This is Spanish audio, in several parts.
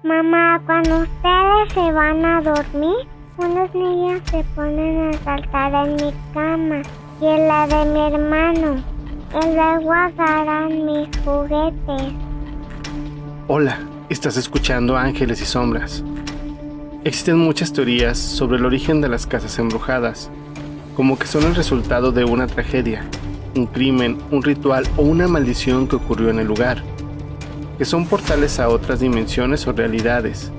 Mamá, cuando ustedes se van a dormir, unos niños se ponen a saltar en mi cama y en la de mi hermano, y luego agarran mis juguetes. Hola, estás escuchando Ángeles y Sombras. Existen muchas teorías sobre el origen de las casas embrujadas, como que son el resultado de una tragedia, un crimen, un ritual o una maldición que ocurrió en el lugar, que son portales a otras dimensiones o realidades,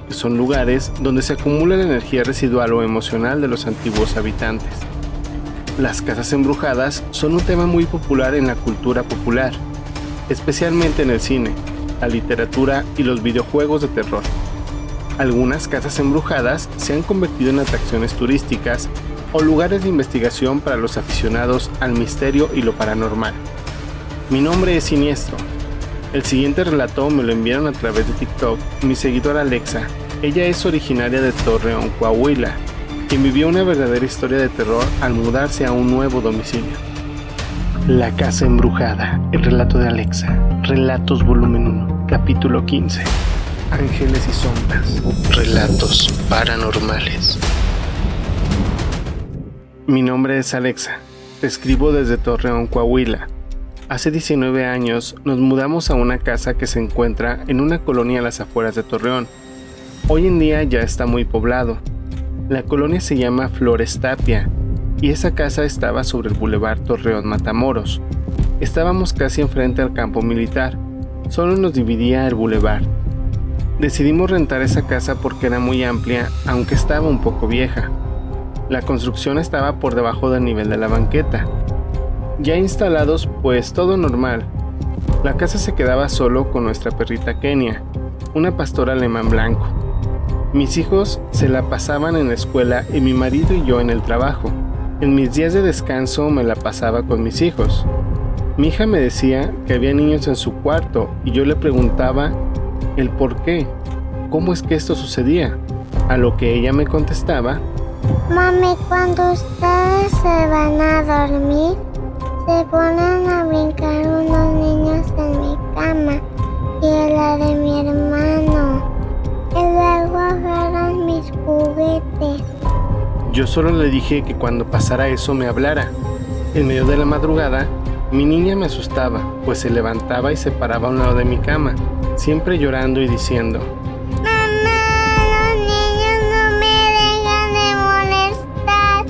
que son lugares donde se acumula la energía residual o emocional de los antiguos habitantes. Las casas embrujadas son un tema muy popular en la cultura popular, especialmente en el cine, la literatura y los videojuegos de terror. Algunas casas embrujadas se han convertido en atracciones turísticas o lugares de investigación para los aficionados al misterio y lo paranormal. Mi nombre es Siniestro. El siguiente relato me lo enviaron a través de TikTok mi seguidora Alexa. Ella es originaria de Torreón, Coahuila, quien vivió una verdadera historia de terror al mudarse a un nuevo domicilio. La casa embrujada, el relato de Alexa. Relatos volumen 1, capítulo 15. Ángeles y sombras. Relatos paranormales. Mi nombre es Alexa. Te escribo desde Torreón, Coahuila. Hace 19 años nos mudamos a una casa que se encuentra en una colonia a las afueras de Torreón. Hoy en día ya está muy poblado. La colonia se llama Flores Tapia y esa casa estaba sobre el Boulevard Torreón Matamoros. Estábamos casi enfrente al campo militar, solo nos dividía el boulevard. Decidimos rentar esa casa porque era muy amplia, aunque estaba un poco vieja. La construcción estaba por debajo del nivel de la banqueta. Ya instalados, pues todo normal. La casa se quedaba solo con nuestra perrita Kenia, una pastora alemán blanco. Mis hijos se la pasaban en la escuela y mi marido y yo en el trabajo. En mis días de descanso me la pasaba con mis hijos. Mi hija me decía que había niños en su cuarto y yo le preguntaba el por qué, cómo es que esto sucedía, a lo que ella me contestaba: Mami, cuando ustedes se van a dormir, se ponen a brincar unos niños en mi cama y en la de mi hermano, y luego agarran mis juguetes. Yo solo le dije que cuando pasara eso me hablara. En medio de la madrugada, mi niña me asustaba, pues se levantaba y se paraba a un lado de mi cama, siempre llorando y diciendo: Mamá, los niños no me dejan de molestar.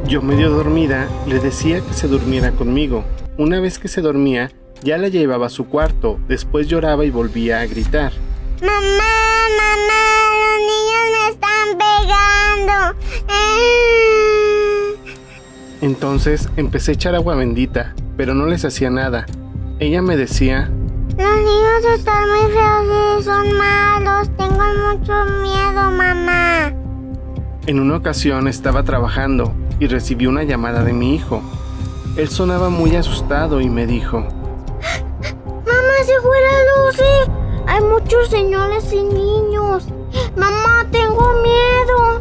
Yo medio dormida le decía que se durmiera conmigo. Una vez que se dormía, ya la llevaba a su cuarto, después lloraba y volvía a gritar: Mamá, los niños me están pegando. Entonces empecé a echar agua bendita, pero no les hacía nada. Ella me decía: Los niños están muy feos y son malos. Tengo mucho miedo, mamá. En una ocasión estaba trabajando y recibí una llamada de mi hijo. Él sonaba muy asustado y me dijo: Mamá, se fue la luz. Hay muchos señores y niños. Mamá, tengo miedo.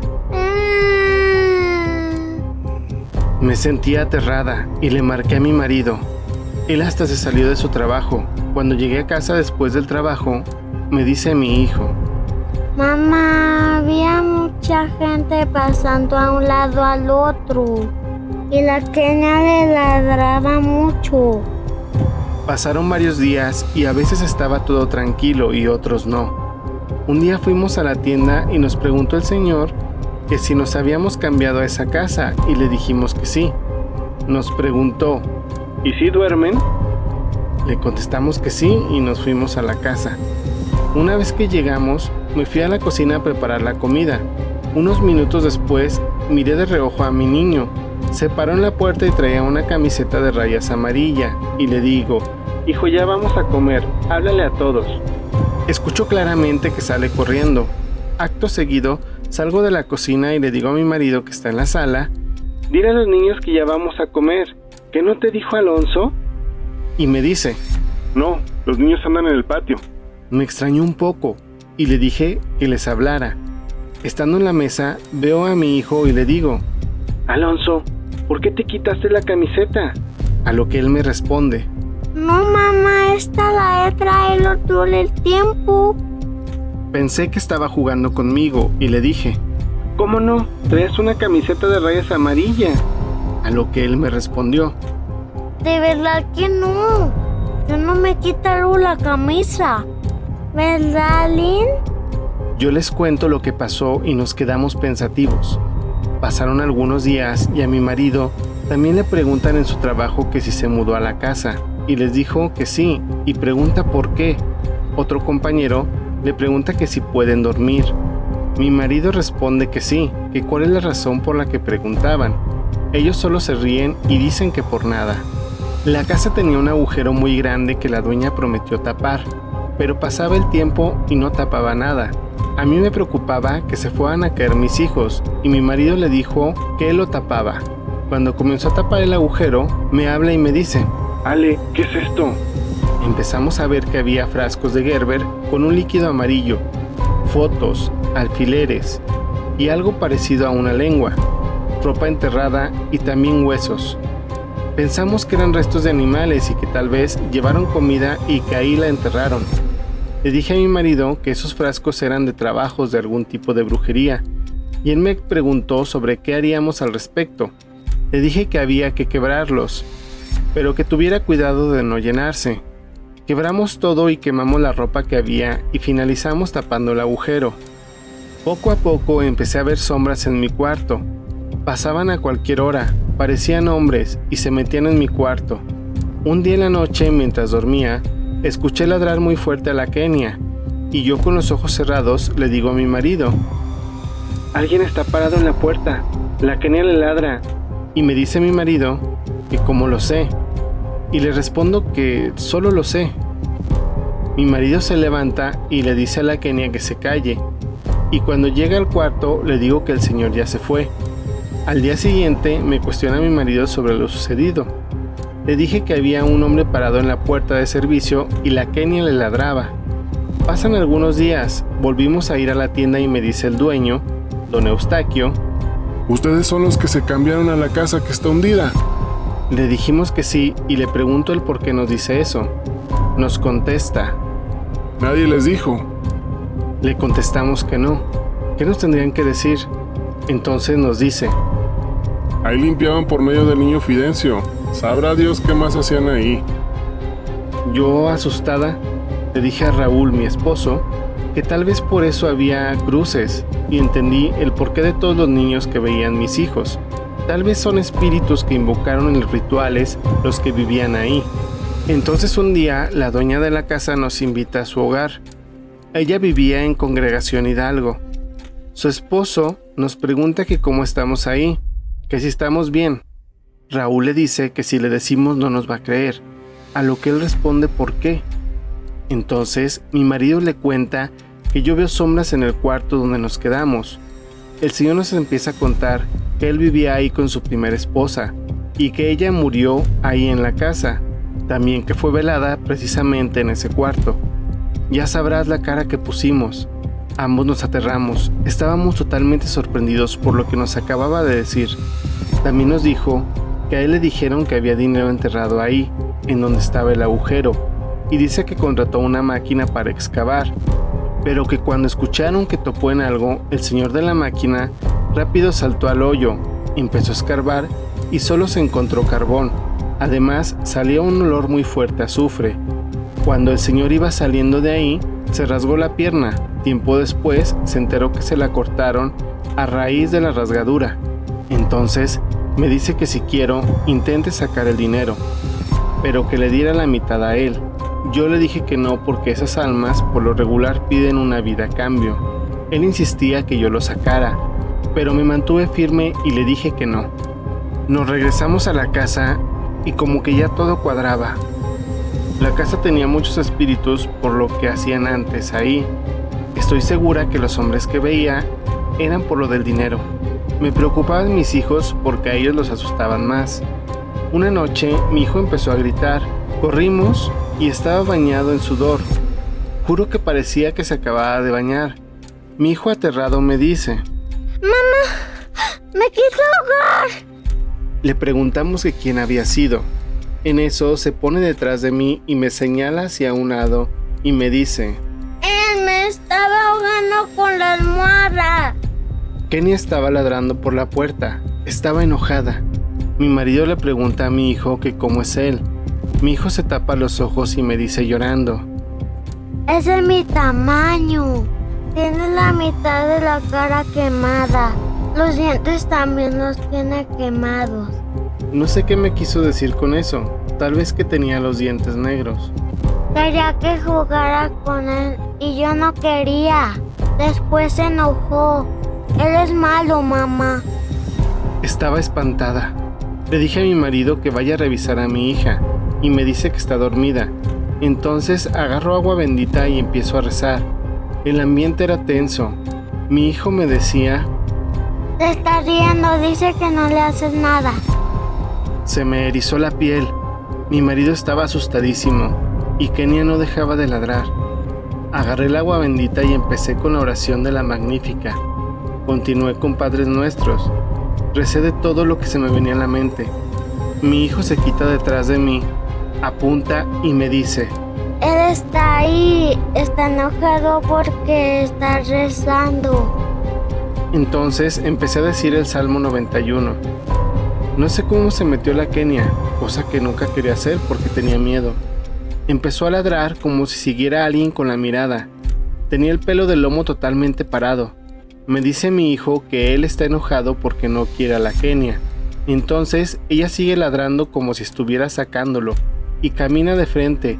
Me sentía aterrada y le marqué a mi marido. Él hasta se salió de su trabajo. Cuando llegué a casa después del trabajo, me dice mi hijo: Mamá, había mucha gente pasando a un lado al otro y la Kenia le ladraba mucho. Pasaron varios días y a veces estaba todo tranquilo y otros no. Un día fuimos a la tienda y nos preguntó el señor que si nos habíamos cambiado a esa casa y le dijimos que sí. Nos preguntó: ¿y si duermen? Le contestamos que sí y nos fuimos a la casa. Una vez que llegamos, me fui a la cocina a preparar la comida. Unos minutos después, miré de reojo a mi niño. Se paró en la puerta y traía una camiseta de rayas amarilla y le digo: hijo, ya vamos a comer, háblale a todos. Escucho claramente que sale corriendo. Acto seguido, salgo de la cocina y le digo a mi marido que está en la sala: dile a los niños que ya vamos a comer, ¿que no te dijo Alonso? Y me dice: no, los niños andan en el patio. Me extrañó un poco y le dije que les hablara. Estando en la mesa, veo a mi hijo y le digo: Alonso, ¿por qué te quitaste la camiseta? A lo que él me responde: No, mamá, esta la he traído todo el tiempo. Pensé que estaba jugando conmigo y le dije, ¿cómo no? Traes una camiseta de rayas amarilla. A lo que él me respondió, De verdad que no. Yo no me quito la camisa. ¿Verdad, Lynn? yo les cuento lo que pasó y nos quedamos pensativos. Pasaron algunos días y a mi marido también le preguntan en su trabajo que si se mudó a la casa y les dijo que sí y pregunta por qué. Otro compañero le pregunta que si pueden dormir. Mi marido responde que sí, que cuál es la razón por la que preguntaban. Ellos solo se ríen y dicen que por nada. La casa tenía un agujero muy grande que la dueña prometió tapar, pero pasaba el tiempo y no tapaba nada. A mí me preocupaba que se fueran a caer mis hijos y mi marido le dijo que él lo tapaba. Cuando comenzó a tapar el agujero, me habla y me dice, Ale, ¿qué es esto? Empezamos a ver que había frascos de Gerber con un líquido amarillo, fotos, alfileres y algo parecido a una lengua, ropa enterrada y también huesos. Pensamos que eran restos de animales y que tal vez llevaron comida y que ahí la enterraron. Le dije a mi marido que esos frascos eran de trabajos de algún tipo de brujería y él me preguntó sobre qué haríamos al respecto. Le dije que había que quebrarlos, pero que tuviera cuidado de no llenarse. Quebramos todo y quemamos la ropa que había y finalizamos tapando el agujero. Poco a poco empecé a ver sombras en mi cuarto. Pasaban a cualquier hora, parecían hombres y se metían en mi cuarto. Un día en la noche, mientras dormía, escuché ladrar muy fuerte a la Kenia y yo con los ojos cerrados le digo a mi marido, alguien está parado en la puerta, la Kenia le ladra. Y me dice mi marido que cómo lo sé, y le respondo que solo lo sé. Mi marido se levanta y le dice a la Kenia que se calle, y cuando llega al cuarto le digo que el señor ya se fue. Al día siguiente me cuestiona mi marido sobre lo sucedido. Le dije que había un hombre parado en la puerta de servicio y la Kenia le ladraba. Pasan algunos días, volvimos a ir a la tienda y me dice el dueño, don Eustaquio, ¿Ustedes son los que se cambiaron a la casa que está hundida? Le dijimos que sí y le pregunto el por qué nos dice eso. Nos contesta. Nadie les dijo. Le contestamos que no. ¿Qué nos tendrían que decir? Entonces nos dice. Ahí limpiaban por medio del niño Fidencio. Sabrá Dios qué más hacían ahí. Yo, asustada, le dije a Raúl, mi esposo, que tal vez por eso había cruces y entendí el porqué de todos los niños que veían mis hijos. Tal vez son espíritus que invocaron en los rituales los que vivían ahí. Entonces un día la dueña de la casa nos invita a su hogar. Ella vivía en Congregación Hidalgo. Su esposo nos pregunta que cómo estamos ahí, que si estamos bien. Raúl le dice que si le decimos no nos va a creer, a lo que él responde ¿por qué? Entonces mi marido le cuenta que yo veo sombras en el cuarto donde nos quedamos. El señor nos empieza a contar que él vivía ahí con su primera esposa y que ella murió ahí en la casa, también que fue velada precisamente en ese cuarto. Ya sabrás la cara que pusimos. Ambos nos aterramos, estábamos totalmente sorprendidos por lo que nos acababa de decir. También nos dijo que a él le dijeron que había dinero enterrado ahí, en donde estaba el agujero, y dice que contrató una máquina para excavar, pero que cuando escucharon que topó en algo, el señor de la máquina rápido saltó al hoyo, empezó a escarbar y solo se encontró carbón. Además, salía un olor muy fuerte a azufre. Cuando el señor iba saliendo de ahí, se rasgó la pierna. Tiempo después, se enteró que se la cortaron a raíz de la rasgadura. Entonces, me dice que si quiero, intente sacar el dinero, pero que le diera la mitad a él. Yo le dije que no porque esas almas por lo regular piden una vida a cambio. Él insistía que yo lo sacara, pero me mantuve firme y le dije que no. Nos regresamos a la casa y como que ya todo cuadraba. La casa tenía muchos espíritus por lo que hacían antes ahí. Estoy segura que los hombres que veía eran por lo del dinero. Me preocupaban mis hijos porque a ellos los asustaban más. Una noche mi hijo empezó a gritar. Corrimos y estaba bañado en sudor. Juro que parecía que se acababa de bañar. Mi hijo aterrado me dice: ¡Mamá! ¡Me quiso ahogar! Le preguntamos que quién había sido. En eso se pone detrás de mí y me señala hacia un lado y me dice: Él me estaba ahogando con la almohada. Kenia estaba ladrando por la puerta. Estaba enojada. Mi marido le pregunta a mi hijo que cómo es él. Mi hijo se tapa los ojos y me dice llorando: Ese es mi tamaño. Tiene la mitad de la cara quemada. Los dientes también los tiene quemados. No sé qué me quiso decir con eso. Tal vez que tenía los dientes negros. Quería que jugara con él y yo no quería. Después se enojó. Él es malo, mamá. Estaba espantada. Le dije a mi marido que vaya a revisar a mi hija y me dice que está dormida. Entonces agarro agua bendita y empiezo a rezar. El ambiente era tenso. Mi hijo me decía: Te está riendo, dice que no le haces nada. Se me erizó la piel. Mi marido estaba asustadísimo y Kenia no dejaba de ladrar. Agarré el agua bendita y empecé con la oración de la Magnífica. Continué con Padres Nuestros. Recé de todo lo que se me venía a la mente. Mi hijo se quita detrás de mí, apunta y me dice: Él está ahí, está enojado porque está rezando. Entonces empecé a decir el Salmo 91. No sé cómo se metió la Kenia, cosa que nunca quería hacer porque tenía miedo. Empezó a ladrar como si siguiera a alguien con la mirada. Tenía el pelo del lomo totalmente parado. Me dice mi hijo que él está enojado porque no quiere a la Kenia. Entonces ella sigue ladrando como si estuviera sacándolo y camina de frente,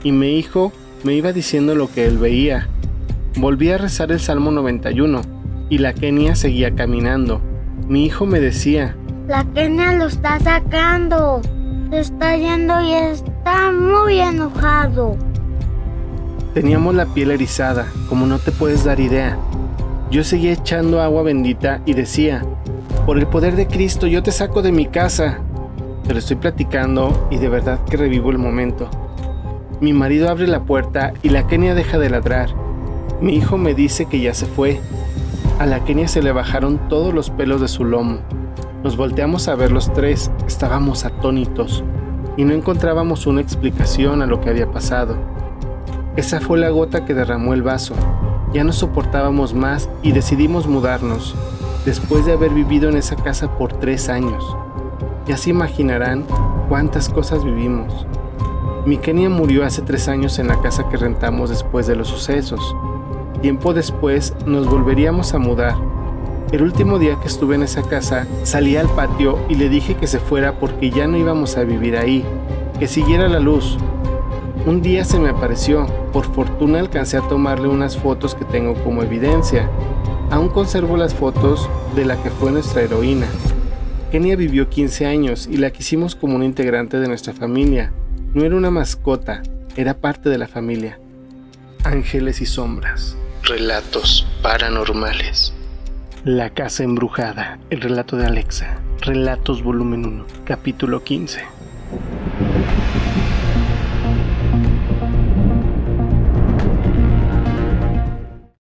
y mi hijo me iba diciendo lo que él veía. Volví a rezar el Salmo 91 y la Kenia seguía caminando. Mi hijo me decía: La Kenia lo está sacando. Se está yendo y está muy enojado. Teníamos la piel erizada, como no te puedes dar idea. Yo seguía echando agua bendita y decía: por el poder de Cristo yo te saco de mi casa. Te lo estoy platicando y de verdad que revivo el momento. Mi marido abre la puerta y la Kenia deja de ladrar. Mi hijo me dice que ya se fue. A la Kenia se le bajaron todos los pelos de su lomo. Nos volteamos a ver los tres, estábamos atónitos y no encontrábamos una explicación a lo que había pasado. Esa fue la gota que derramó el vaso. Ya no soportábamos más y decidimos mudarnos, después de haber vivido en esa casa por 3 años. Ya se imaginarán cuántas cosas vivimos. Mi Kenia murió hace 3 años en la casa que rentamos después de los sucesos. Tiempo después nos volveríamos a mudar. El último día que estuve en esa casa, salí al patio y le dije que se fuera porque ya no íbamos a vivir ahí, que siguiera la luz. Un día se me apareció. Por fortuna alcancé a tomarle unas fotos que tengo como evidencia. Aún conservo las fotos de la que fue nuestra heroína. Kenia vivió 15 años y la quisimos como un integrante de nuestra familia. No era una mascota, era parte de la familia. Ángeles y sombras. Relatos paranormales. La casa embrujada. El relato de Alexa. Relatos volumen 1. Capítulo 15.